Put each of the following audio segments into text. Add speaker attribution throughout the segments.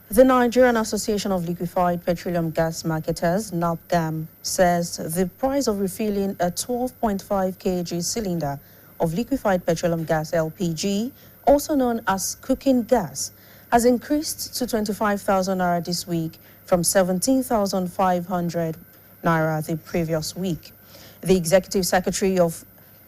Speaker 1: The Nigerian Association of Liquefied Petroleum Gas Marketers, NAPGAM, says the price of refilling a 12.5 kg cylinder of liquefied petroleum gas (LPG), also known as cooking gas, has increased to 25,000 naira this week from 17,500 naira the previous week. The executive secretary of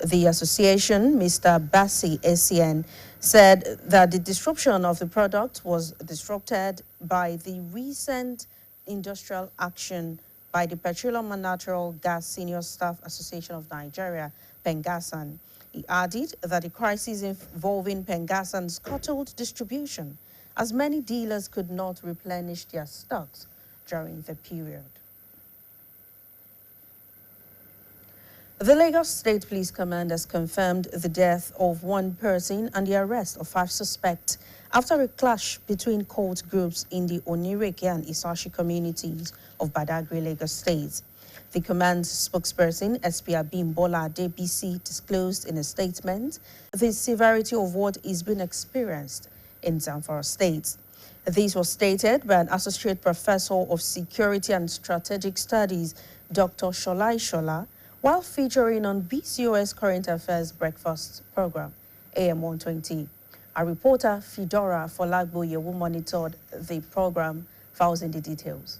Speaker 1: the association, Mr. Bassi Essien, said that the disruption of the product was disrupted by the recent industrial action by the Petroleum and Natural Gas Senior Staff Association of Nigeria, Pengasan. He added that the crisis involving Pengasan scuttled distribution, as many dealers could not replenish their stocks during the period. The Lagos State Police Command has confirmed the death of one person and the arrest of 5 suspects after a clash between cult groups in the Onireke and Isashi communities of Badagry, Lagos State. The command's spokesperson, SP Abimbola Adebisi, disclosed in a statement the severity of what is being experienced in Zamfara State. This was stated by an associate professor of security and strategic studies, Dr. Sholai Shola, while featuring on BCOS Current Affairs Breakfast program, AM 120. Our reporter, Fidora Folagboye, who monitored the program, files in the details.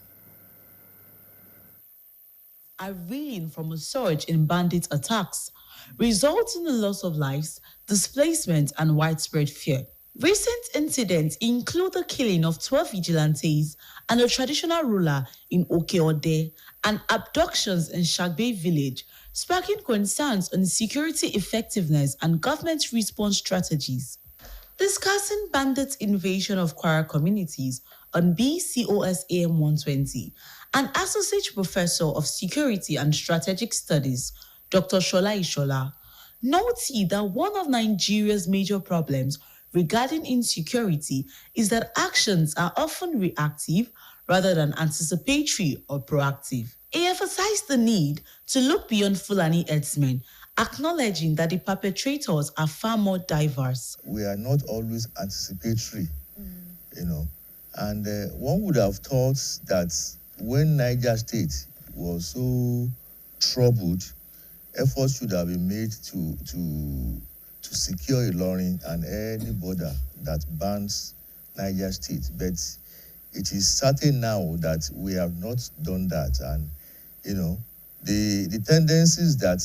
Speaker 2: Are reeling from a surge in bandit attacks, resulting in loss of lives, displacement, and widespread fear. Recent incidents include the killing of 12 vigilantes and a traditional ruler in Okeode and abductions in Shagbe village, sparking concerns on security effectiveness and government response strategies. Discussing bandits' invasion of Kwara communities on BCOS AM 120, an associate professor of security and strategic studies, Dr. Shola Ishola, noted that one of Nigeria's major problems regarding insecurity is that actions are often reactive rather than anticipatory or proactive. He emphasized the need to look beyond Fulani herdsmen, acknowledging that the perpetrators are far more diverse.
Speaker 3: We are not always anticipatory, and one would have thought that when Niger State was so troubled, efforts should have been made to secure Ilorin and any border that bans Niger State. But it is certain now that we have not done that, and the tendencies that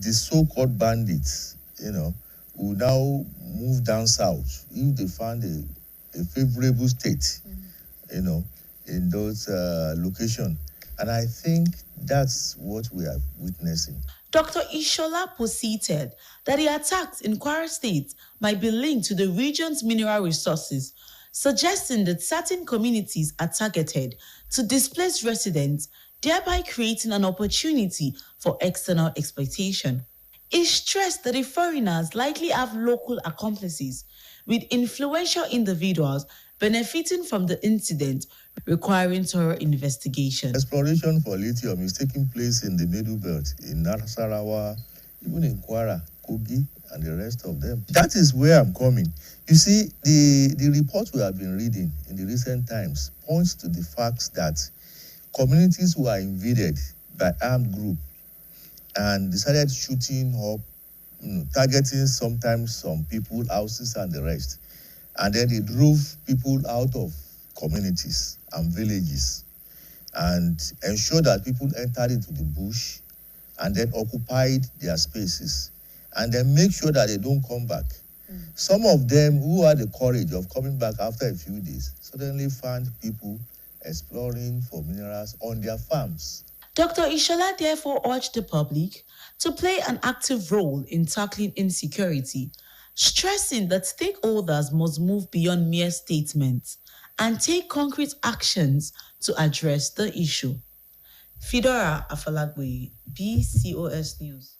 Speaker 3: the so-called bandits, will now move down south if they find a favorable state, in those locations. And I think that's what we are witnessing.
Speaker 2: Dr. Ishola posited that the attacks in Kwara State might be linked to the region's mineral resources, suggesting that certain communities are targeted to displace residents, thereby creating an opportunity for external exploitation. He stressed that the foreigners likely have local accomplices, with influential individuals benefiting from the incident, requiring thorough investigation.
Speaker 3: Exploration for lithium is taking place in the Middle Belt, in Nasarawa, even in Kwara, Kogi, and the rest of them. That is where I'm coming. You see, the report we have been reading in the recent times points to the facts that communities who are invaded by armed group and decided shooting up, targeting sometimes some people, houses, and the rest. And then they drove people out of communities and villages and ensured that people entered into the bush and then occupied their spaces and then make sure that they don't come back. Some of them who had the courage of coming back after a few days suddenly found people exploring for minerals on their farms.
Speaker 2: Dr. Ishola therefore urged the public to play an active role in tackling insecurity, stressing that stakeholders must move beyond mere statements and take concrete actions to address the issue. Fidora Afalagwe, BCOS News.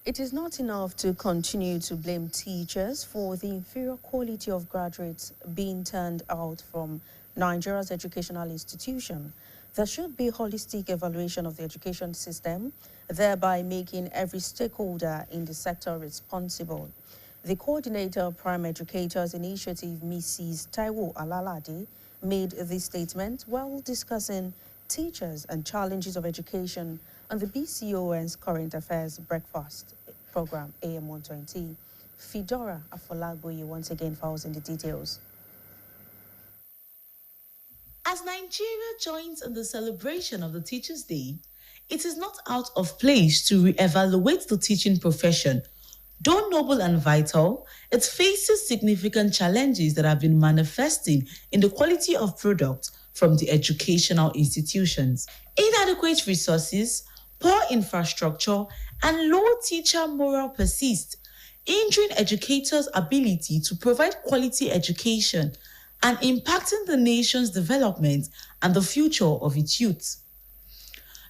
Speaker 1: It is not enough to continue to blame teachers for the inferior quality of graduates being turned out from Nigeria's educational institution. There should be holistic evaluation of the education system, thereby making every stakeholder in the sector responsible. The coordinator of Prime Educators Initiative, Mrs. Taiwo Alalade, made this statement while discussing teachers and challenges of education on the BCOS Current Affairs Breakfast program AM 120. Fidora Afolagoye once again files in the details.
Speaker 2: As Nigeria joins in the celebration of the Teachers' Day, it is not out of place to re-evaluate the teaching profession. Though noble and vital, it faces significant challenges that have been manifesting in the quality of product from the educational institutions. Inadequate resources, poor infrastructure, and low teacher morale persist, hindering educators' ability to provide quality education and impacting the nation's development and the future of its youth.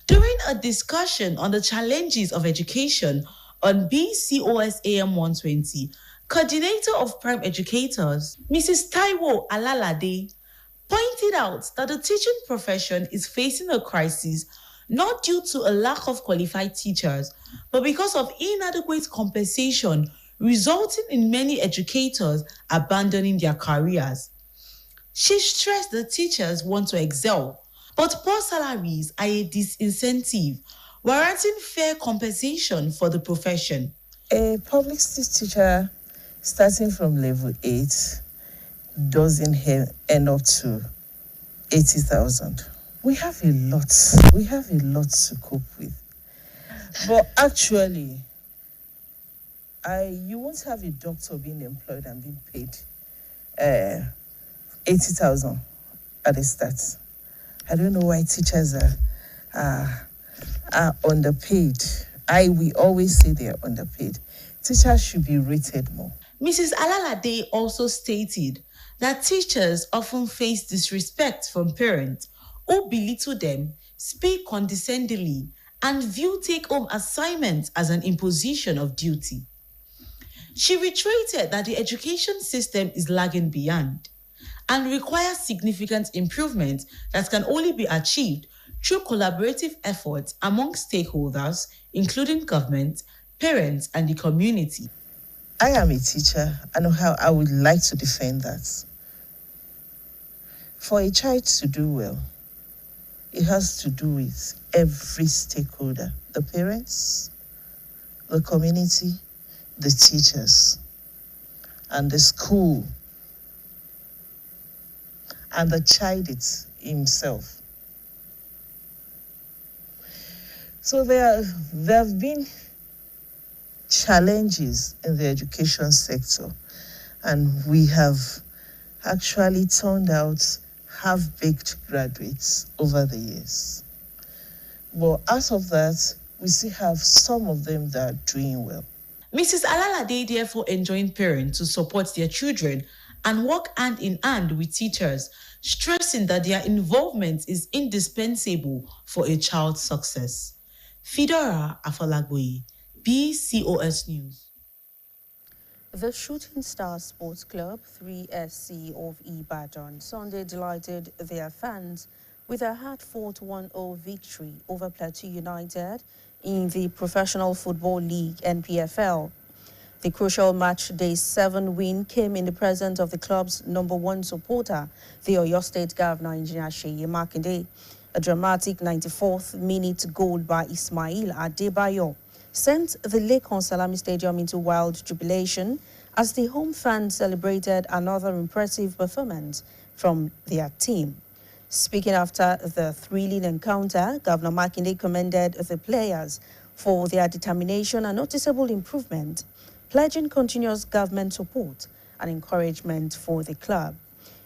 Speaker 2: During a discussion on the challenges of education on BCOS AM 120, coordinator of Prime Educators, Mrs. Taiwo Alalade, pointed out that the teaching profession is facing a crisis not due to a lack of qualified teachers, but because of inadequate compensation, resulting in many educators abandoning their careers. She stressed that teachers want to excel, but poor salaries are a disincentive, warranting fair compensation for the profession.
Speaker 4: A public school teacher starting from level 8 doesn't end up to 80,000. We have a lot to cope with. But actually, you won't have a doctor being employed and being paid 80,000 at the start. I don't know why teachers are underpaid. We always say they are underpaid. Teachers should be rated more.
Speaker 2: Mrs. Alalade also stated that teachers often face disrespect from parents who belittle them, speak condescendingly, and view take-home assignments as an imposition of duty. She reiterated that the education system is lagging behind and requires significant improvement that can only be achieved through collaborative efforts among stakeholders, including government, parents, and the community.
Speaker 4: I am a teacher. I know how I would like to defend that. For a child to do well, it has to do with every stakeholder, the parents, the community, the teachers, and the school, and the child himself. So there have been challenges in the education sector, and we have actually turned out half-baked graduates over the years. But out of that, we still have some of them that are doing well.
Speaker 2: Mrs. Alalade therefore enjoined parents to support their children and work hand in hand with teachers, stressing that their involvement is indispensable for a child's success. Fidora Afolagoye, BCOS News.
Speaker 1: The Shooting Star Sports Club, 3SC of Ibadan, Sunday delighted their fans with a hard-fought 1-0 victory over Plateau United in the Professional Football League (NPFL). The crucial match day 7 win came in the presence of the club's #1 supporter, the Oyo State Governor, Engineer Seyi Makinde. A dramatic 94th minute goal by Ismail Adebayo sent the Lekon Salami Stadium into wild jubilation as the home fans celebrated another impressive performance from their team. Speaking after the thrilling encounter, Governor Makinde commended the players for their determination and noticeable improvement, pledging continuous government support and encouragement for the club.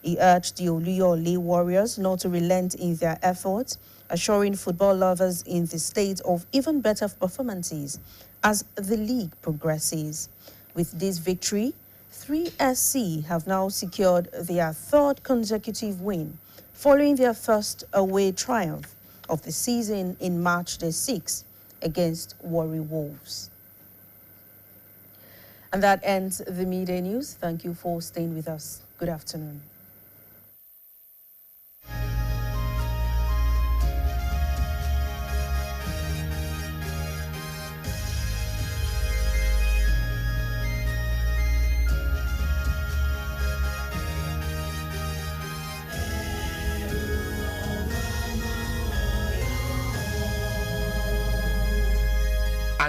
Speaker 1: He urged the Oluyole Warriors not to relent in their efforts, assuring football lovers in the state of even better performances as the league progresses. With this victory, 3SC have now secured their third consecutive win, following their first away triumph of the season in March the 6th against Warri Wolves. And that ends the midday news. Thank you for staying with us. Good afternoon.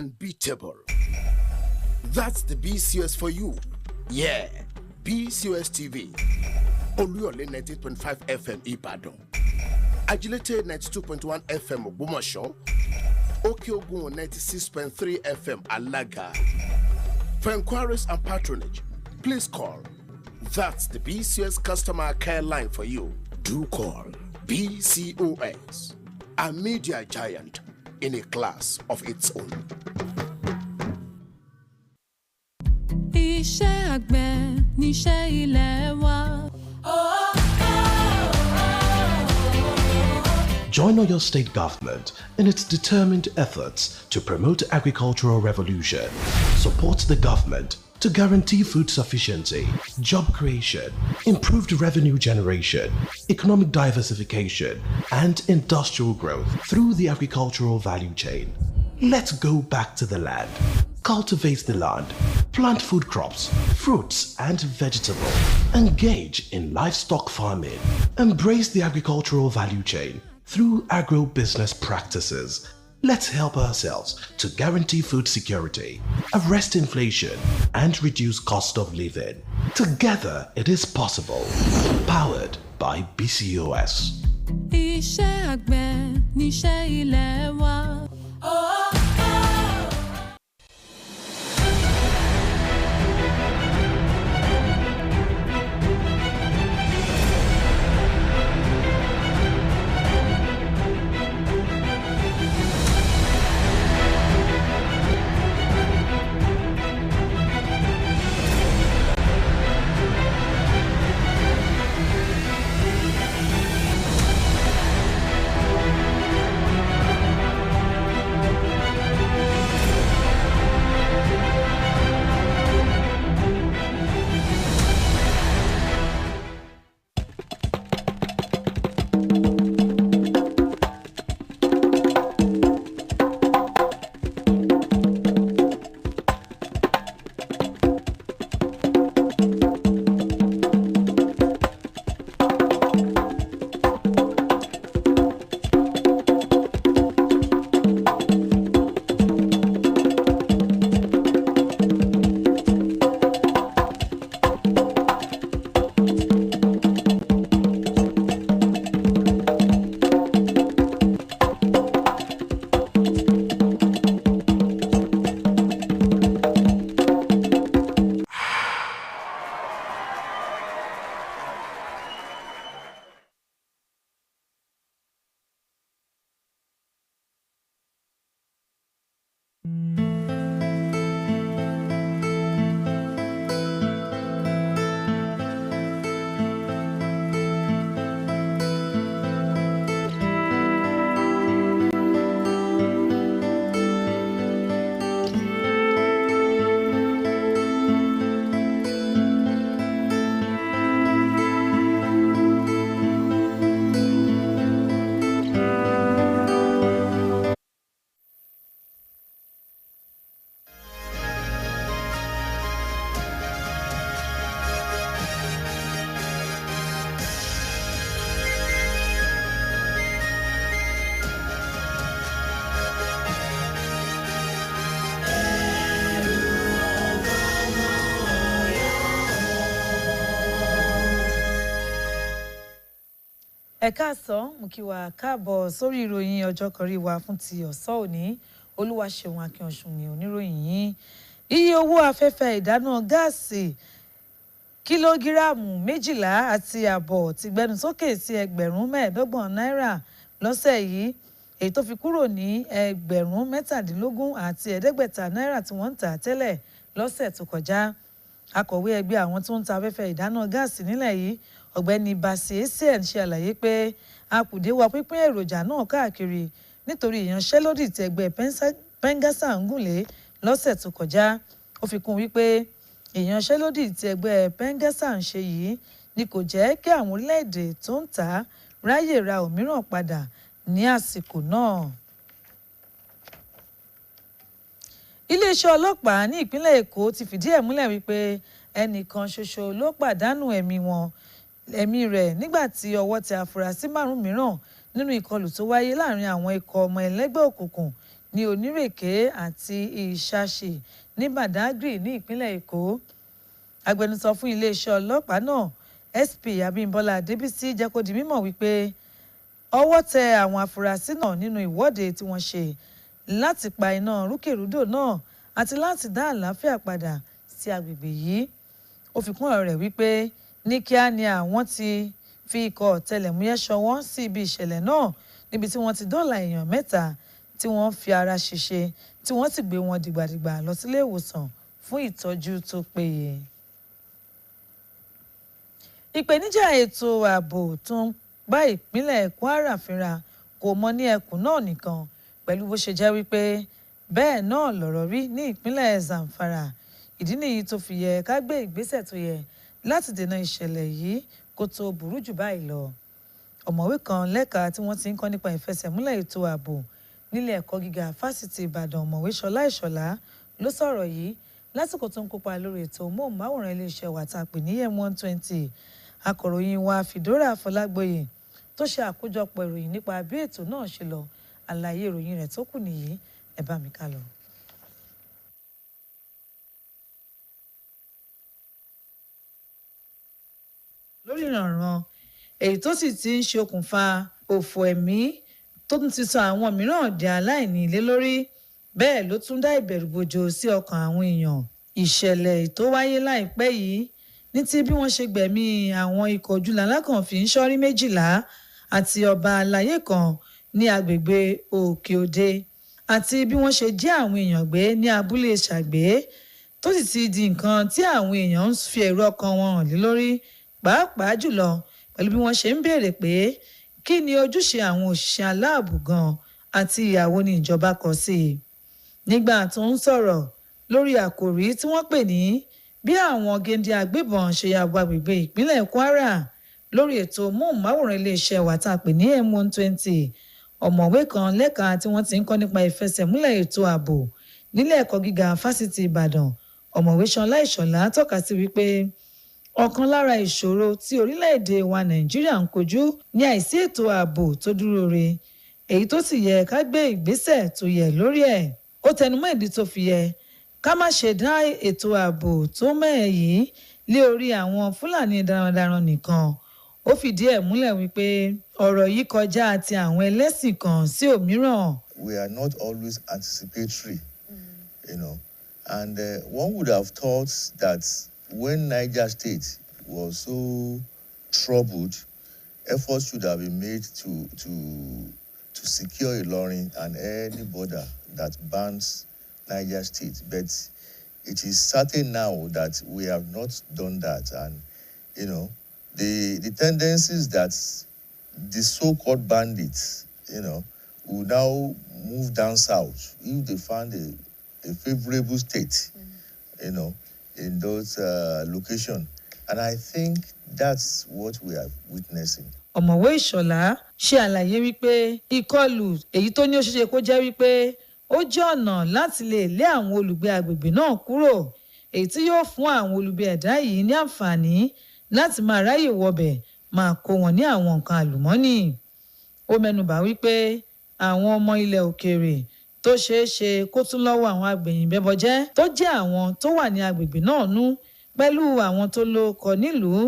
Speaker 5: unbeatable. That's the BCOS for you. Yeah, BCOS TV. Oluyole 98.5 FM Ibadan. Agility 92.1 FM Ogbomoso. Okeogun 96.3 FM Alaga. For inquiries and patronage, please call. That's the BCOS customer care line for you. Do call BCOS, a media giant in a class of its own.
Speaker 6: Iṣẹ́ àgbẹ̀ níṣẹ́ ilé wa.
Speaker 7: Join Oyo State government in its determined efforts to promote agricultural revolution. Support the government to guarantee food sufficiency, job creation, improved revenue generation, economic diversification, and industrial growth through the agricultural value chain. Let's go back to the land. Cultivate the land, plant food crops, fruits and vegetables, engage in livestock farming, embrace the agricultural value chain through agro-business practices. Let's help ourselves to guarantee food security, arrest inflation, and reduce cost of living. Together, it is possible. Powered by BCOS.
Speaker 6: Iṣẹ́ àgbẹ̀ níṣẹ́ ilé wa.
Speaker 8: Ẹ káàsán, mo kí wa káàbọ̀ sórí ìròyìn ọjọ́ kan rí wa fún ti ọ̀sán òní. Olúwaṣeun Akínọ̀sùn ni oníròyìn yìí. Iye owó afẹ́fẹ́ ìdáná gáàsì kìlógíráàmù 12.5 ti gbẹnu sókè sí náírà lọ́sẹ̀ yìí, èyí tó fi kúrò ní $17.5 náírà tí wọ́n ń tà tẹ́lẹ̀ lọ́sẹ̀ tó kọjá. Akọ̀wé ẹgbẹ́ àwọn tó ń ta afẹ́fẹ́ ìdáná gáàsì nílẹ̀ yìí, ọ̀gbẹ́ni BCOS ṣe àlàyé pé akùdé wa pínpín èròjà náà káàkiri nítorí ìyanṣẹ́lódì tí ẹgbẹ́ Pengasa ń gùnlé lọ́sẹ̀ tó kọjá. Ó fi kún wípé ìyanṣẹ́lódì tí ẹgbẹ́ Pengasa ń ṣe yìí ni kò jẹ́ kí àwọn orílẹ̀-èdè tó ń tà ráyè ra òmíràn padà ní àsìkò náà. Iléeṣẹ́ ọlọ́pàá ní ìpínlẹ̀ Èkó ti fìdí ẹ̀ múlẹ̀ wípé ẹnìkan ṣoṣo ló pàdánù ẹ̀mí rẹ̀ nígbà tí ọwọ́ tẹ afurasí 5 mìíràn nínú ìkọlù tó wáyé láàrin àwọn ikọ̀ ọmọ ẹlẹ́gbẹ́ òkùnkùn ní Onírèké àti Ìṣàṣì ní Badagry ní ìpínlẹ̀ Èkó. Agbẹnusọ fún iléeṣẹ́ ọlọ́pàá náà SP Abímbọ́lá Adébísí jẹ́ kó di mímọ̀ wípé ọwọ́ tẹ àwọn afurasí náà nínú ìwọ́de tí wọ́n ṣe láti pa iná rúkèrúdò náà àti láti dá àlàáfíà padà sí agbègbè yìí. Ó fi kún ọ̀rọ̀ rẹ̀ wípé ní kíá ni àwọn ti fi ikọ̀ ọ̀tẹlẹ̀múyẹ́ ṣọwọ́ sí ibi ìṣẹ̀lẹ̀ náà níbi tí wọ́n ti dóòlà èèyàn 3 tí wọ́n fi ara ṣèṣe tí wọ́n sì gbé wọn dìgbàdìgbà lọ sílé ìwòsàn fún ìtọ́jú tó péye. Ìpèníjà ètò ààbò tó ń bá ìpínlẹ̀ Kwara fínra kò mọ ní ẹkùn náà nìkan, pẹ̀lú bó ṣe jẹ́ wípé bẹ́ẹ̀ náà lọ̀rọ̀ rí ní ìpínlẹ̀ Zamfara. Ìdí nìyí tó fi yẹ ká gbé ìgbésẹ̀ tó yẹ láti dènà ìṣẹ̀lẹ̀ yìí kó tó burú jù báyìí lọ. Ọ̀mọ̀wé kan lẹ́ka tí wọ́n ti ń kọ́ nípa ìfẹsẹ̀múlẹ̀ ètò ààbò nílé ẹ̀kọ́ gíga fásitì Ìbàdàn, ọ̀mọ̀wé Ṣọlá Ìṣọ̀lá ló sọ̀rọ̀ yìí lásìkò tó ń kópa lórí ètò móhùnmáwòrán iléeṣẹ́ wa tá a pè ní M120. Akọ̀ròyìn wa Fìdórà Fọlágbóyè tó ṣe àkójọpọ̀ ìròyìn nípa bí ètò náà ṣe lọ, àlàyé ìròyìn rẹ̀ tó kù nìyí, ẹ bá mi ká lọ. Lórí ìrànràn èyí tó sì ti ń ṣokùnfà òfò ẹ̀mí tó tún ti sọ àwọn mìíràn di aláìní ilé lórí, bẹ́ẹ̀ ló tún dá ìbẹ̀rùbojo sí ọkàn àwọn èèyàn. Ìṣẹ̀lẹ̀ tó wáyé láìpẹ́ yìí ní ti bí wọ́n ṣe gbẹ̀mí àwọn ikọ̀ ojúlàlá kan fi ń ṣọ́rí 12 àti ọba aláyé kan ní agbègbè Òkè Òde, àti bí wọ́n ṣe jí àwọn èèyàn gbé ní abúlé Ṣàgbé tó sì ti di nǹkan tí àwọn èèyàn ń fi ẹ̀rù ọkàn wọn hàn lé lórí, pàápàá jùlọ pẹ̀lú bí wọ́n ṣe ń béèrè pé kí ni ojúṣe àwọn òṣìṣẹ́ aláàbò gan àti ìyàwó ni ìjọba kọ sí i. Nígbà tó ń sọ̀rọ̀ lórí àkòrí tí wọ́n pè ní bí àwọn géńdé agbébọn ṣe ya wọ agbègbè ìpínlẹ̀ Kwara lórí ètò móhùnmáwòrán iléeṣẹ́ wa tá a pè ní M120, ọ̀mọ̀wé kan lẹ́ka tí wọ́n ti ń kọ́ nípa ìfẹsẹ̀múlẹ̀ ètò ààbò nílé ẹ̀kọ́ gíga fásitì Ìbàdàn, ọ̀mọ̀wé Ṣọlá Ìṣọ̀lá tọ́ka sí wípé ọ̀kan lára ìṣòro tí orílẹ̀-èdè wa Nàìjíríà ń kojú ní àìsí ètò ààbò tó dúró re, èyí tó sì yẹ ká gbé ìgbésẹ̀ tó yẹ lórí ẹ̀. Ó tẹnumọ́ ìdí tó fi yẹ ká má ṣe dá ètò ààbò tó mẹ́hẹ yìí lé orí àwọn Fúlàní darandaran nìkan. Ó fìdí ẹ̀ múlẹ̀ wípé ọ̀rọ̀ yìí kọjá àti àwọn ẹlẹ́sìn kan sí òmíràn.
Speaker 3: We are not always anticipatory, and one would have thought that when Niger State was so troubled, efforts should have been made to secure Ilorin and any border that bans Niger State. But it is certain now that we have not done that, and the tendencies that the so-called bandits will now move down south if they find a favorable state in those locations, and I think that's what we are witnessing.
Speaker 8: Ọ̀mọ̀wé Ìṣọ̀lá ṣe àlàyé wípé ìkọlù èyí tó ní ó ṣeéṣe kó jẹ́ wípé ó jẹ́ ọ̀nà láti lè lé àwọn olùgbé agbègbè náà kúrò, èyí tí yóò fún àwọn olùgbé ẹ̀dá yìí ní àǹfààní láti máa ráyè wọbẹ̀ máa kó wọn ní àwọn nǹkan àlùmọ́nì. Ó mẹ́nubà wípé àwọn ọmọ ilẹ̀ òkèèrè tó ṣeé ṣe kó tún lọ́wọ́ àwọn agbẹ̀yìnbẹ́bọjẹ́ tó jẹ́ àwọn tó wà ní agbègbè náà nú, pẹ̀lú àwọn tó lóko nílùú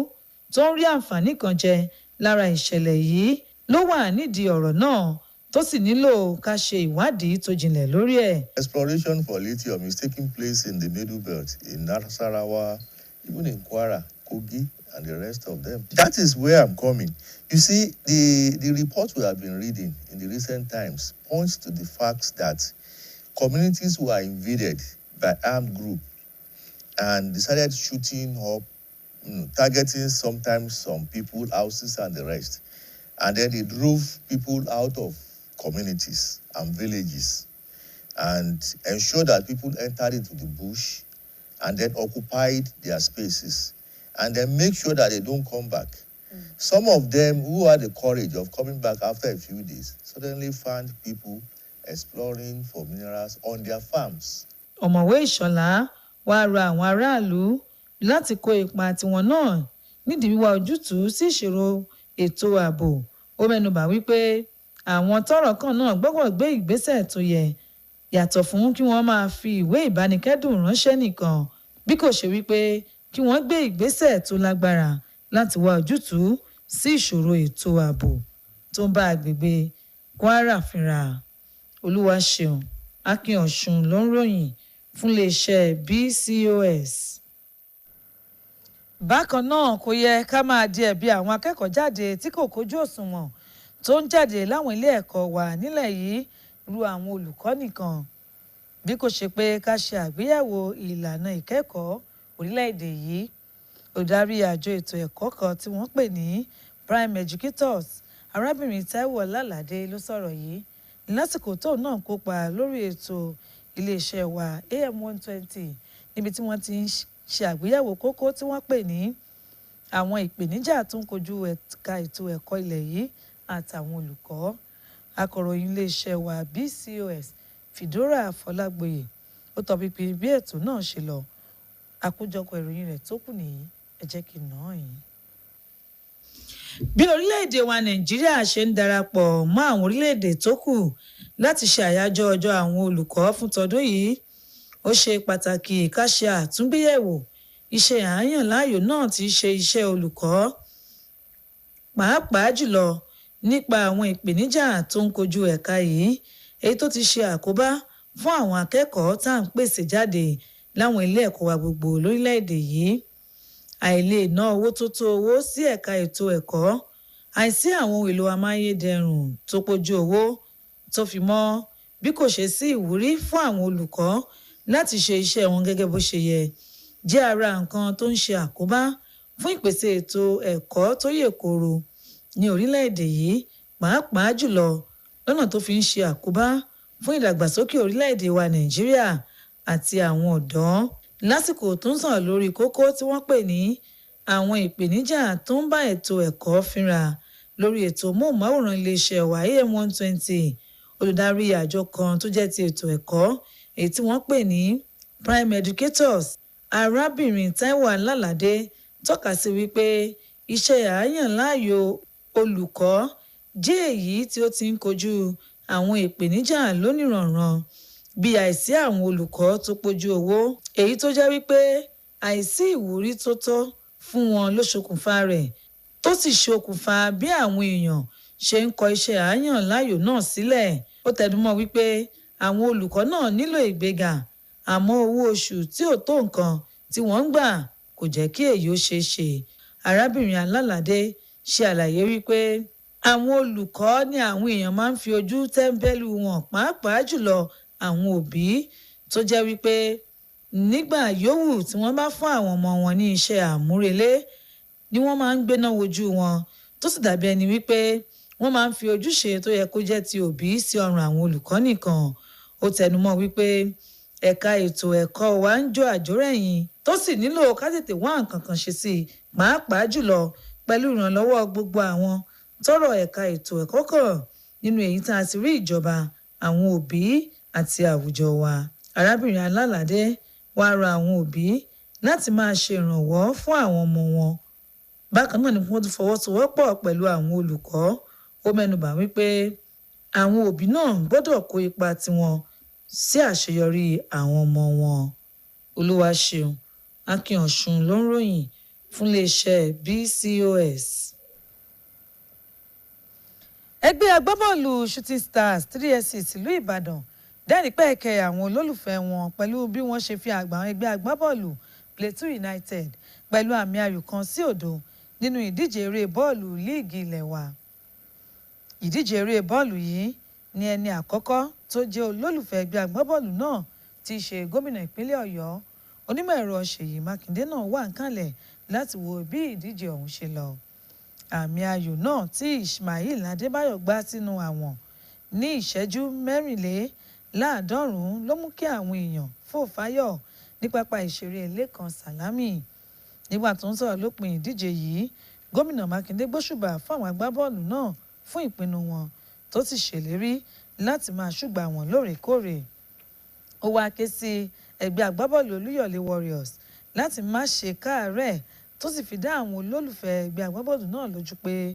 Speaker 8: tó ń rí àǹfààní kan jẹ lára ìṣẹ̀lẹ̀ yìí ló wà nídìí ọ̀rọ̀ náà tó sì nílò ká ṣe ìwádìí tó jinlẹ̀ lórí ẹ̀.
Speaker 3: Exploration for lithium is taking place in the Middle Belt, in Nasarawa, even in Kwara, Kogi, and the rest of them. That is where I'm coming. You see, the report we have been reading in the recent times points to the fact that communities who are invaded by armed groups and decided shooting up, targeting sometimes some people, houses, and the rest. And then they drove people out of communities and villages and ensured that people entered into the bush and then occupied their spaces and then make sure that they don't come back. Some of them who had the courage of coming back after a few days suddenly found people exploring for minerals on their farms.
Speaker 8: Ọ̀mọ̀wé Ìṣọ̀lá wá rọ àwọn aráàlú láti kó ipa tiwọn náà nídìí wíwá ojútùú sí ìṣòro ètò ààbò. Ó mẹ́nubà wípé àwọn tọ́rọ̀ kàn náà gbọ́dọ̀ gbé ìgbésẹ̀ tó yẹ yàtọ̀ fún kí wọ́n máa fi ìwé ìbánikẹ́dùn ránṣẹ́ nìkan bí kò ṣe wípé kí wọ́n gbé ìgbésẹ̀ tó lágbára láti wá ojútùú sí ìṣòro ètò ààbò tó ń bá agbègbè Kwara fínra. Olúwaṣeun Akínọ̀sùn ló ń ròyìn fún iléeṣẹ́ BCOS. Bákan náà kò yẹ ká máa di ẹ̀bi àwọn akẹ́kọ̀ọ́ jáde tí kò kójú òṣùwọ̀n tó ń jáde láwọn ilé ẹ̀kọ́ wa nílẹ̀ yìí ru àwọn olùkọ́ nìkan bí kò ṣe pé ká ṣe àgbéyẹ̀wò ìlànà ìkẹ́kọ̀ọ́ orílẹ̀-èdè yìí. Olùdarí àjọ ètò ẹ̀kọ́ kan tí wọ́n pè ní Prime Educators arábìnrin Taiwo Ọlálàdé ló sọ̀rọ̀ yìí lásìkò tóun náà kópa lórí ètò iléeṣẹ́ wa AM 120 níbi tí wọ́n ti ń ṣe àgbéyẹ̀wò kókó tí wọ́n pè ní àwọn ìpèníjà tó ń kojú ẹ̀ka ètò ẹ̀kọ́ ilẹ̀ yìí àtàwọn olùkọ́. Akọ̀ròyìn iléeṣẹ́ wa BCOS Fìdórà Fọlágboyè ó tọpinpin bí ètò náà ṣe lọ. Àkójọpọ̀ ìròyìn rẹ̀ tó kù nìyí, ẹ jẹ́ kí n ná yín. Bí orílẹ̀-èdè wa Nàìjíríà ṣe ń darapọ̀ mọ́ àwọn orílẹ̀-èdè tó kù láti ṣe àyájọ́ ọjọ́ àwọn olùkọ́ fún tọdún yìí, ó ṣe pàtàkì ká ṣe àtúngbéyẹ̀wò iṣẹ́ àyàn láàyò náà tí í ṣe iṣẹ́ olùkọ́, pàápàá jùlọ nípa àwọn ìpèníjà tó ń kojú ẹ̀ka yìí èyí tó ti ṣe àkóbá fún àwọn akẹ́kọ̀ọ́ tá à ń pèsè jáde láwọn ilé ẹ̀kọ́ wa gbogbo lórílẹ̀-èdè yìí. Àìlè ná owó tó tó owó sí ẹ̀ka ètò ẹ̀kọ́, àìsí àwọn ohun èlò amáyédẹrùn tó pójú owó tó fi mọ́ bí kò ṣe sí ìwúrí fún àwọn olùkọ́ láti ṣe iṣẹ́ wọn gẹ́gẹ́ bó ṣe yẹ jẹ́ ara nǹkan tó ń ṣe àkóbá fún ìpèsè ètò ẹ̀kọ́ tó yè kooro ní orílẹ̀-èdè yìí, pàápàá jùlọ lọ́nà tó fi ń ṣe àkóbá fún ìdàgbàsókè orílẹ̀-èdè wa Nàìjíríà àti àwọn ọ̀dọ́. Lásìkò tó ń sọ̀rọ̀ lórí kókó tí wọ́n pè ní àwọn ìpèníjà tó ń bá ètò ẹ̀kọ́ fínra lórí ètò móhùnmáwòrán iléeṣẹ́ wa AM 120, olùdarí àjọ kan tó jẹ́ ti ètò ẹ̀kọ́ èyí tí wọ́n pè ní Prime Educators arábìnrin Taiwo Ọlálàdé tọ́ka sí wípé iṣẹ́ àyàn láàyò olùkọ́ jẹ́ èyí tí ó ti ń kojú àwọn ìpèníjà lóníranran bí àìsí àwọn olùkọ́ tó pójú owó èyí tó jẹ́ wípé àìsí ìwúrí tó tọ́ fún wọn ló ṣokùnfà rẹ̀ tó sì ṣokùnfà bí àwọn èèyàn ṣe ń kọ iṣẹ́ àyàn láàyò náà sílẹ̀. Ó tẹnumọ́ wípé àwọn olùkọ́ náà nílò ìgbéga àmọ́ owó oṣù tí ò tó nǹkan tí wọ́n ń gbà kò jẹ́ kí èyí ó ṣeé ṣe. Arábìnrin Ọlálàdé ṣe àlàyé wípé àwọn olùkọ́ ni àwọn èèyàn máa ń fi ojú tẹ́ńbẹ́lú wọn, pàápàá jùlọ àwọn òbí tó jẹ́ wípé nígbà yòówù tí wọ́n bá fún àwọn ọmọ wọn ní iṣẹ́ àmúrelé ni wọ́n máa ń gbéná wojú wọn tó sì dàbí ẹni wípé wọ́n máa ń fi ojúṣe tó yẹ kó jẹ́ ti òbí sí ọrùn àwọn olùkọ́ nìkan. Ó tẹnumọ́ wípé ẹ̀ka ètò ẹ̀kọ́ wa ń jó àjórẹ̀yìn tó sì nílò ká tètè wá nǹkan kan ṣe sí i, pàápàá jùlọ pẹ̀lú ìrànlọ́wọ́ gbogbo àwọn tọ́rọ̀ ẹ̀ka ètò ẹ̀kọ́ kàn nínú èyí tá a ti rí ìjọba, àwọn òbí àti àwùjọ wa. Arábìnrin Ọlálàdé wá rọ àwọn òbí láti máa ṣe ìrànwọ́ fún àwọn ọmọ wọn. Bákan náà ni wọ́n tún fọwọ́sowọ́pọ̀ pẹ̀lú àwọn olùkọ́. Ó mẹ́nubà wípé àwọn òbí náà gbọ́dọ̀ kó ipa tiwọn sí àṣeyọrí àwọn ọmọ wọn. Olúwaṣeun Akínọ̀sùn ló ń ròyìn fún iléeṣẹ́ BCOS. Ẹgbẹ́ agbábọ́ọ̀lù Shooting Stars 3SC ìlú Ìbàdàn dẹ́rìpẹ̀kẹ́ àwọn olólùfẹ́ wọn pẹ̀lú bí wọ́n ṣe fi àgbà àwọn ẹgbẹ́ agbábọ́ọ̀lù Plateau United pẹ̀lú àmì ayò 1-0 nínú ìdíje eré bọ́ọ̀lù líìgì ilẹ̀ wa. Ìdíje eré bọ́ọ̀lù yìí ni ẹni àkọ́kọ́ tó jẹ́ olólùfẹ́ ẹgbẹ́ agbábọ́ọ̀lù náà ti ṣe gómìnà ìpínlẹ̀ Ọ̀yọ́ onímọ̀ ẹ̀rọ Ṣèyí Mákindé náà wà níkàlẹ̀ láti wo bí ìdíje ọ̀hún ṣe lọ. Àmì ayò náà tí Ismail Adébáyọ̀ gbá sínú àwọn ní ìṣẹ́jú 94 ló mú kí àwọn èèyàn fò fáyọ̀ ní pápá ìṣeré Lẹ́kan Sàlámì. Nígbà tó ń sọ̀rọ̀ lópin ìdíje yìí, gómìnà Mákindé gbóṣùbà fún àwọn agbábọ́ọ̀lù náà fún ìpinnu wọn tó sì ṣèlérí láti máa ṣùgbà wọn lóòrèkóòrè. Ó wá ké sí ẹgbẹ́ agbábọ́ọ̀lù Olúyọ̀lé Warriors láti má ṣe káàárẹ̀ tó sì fi dá àwọn olólùfẹ́ ẹgbẹ́ agbábọ́ọ̀lù náà lójú pé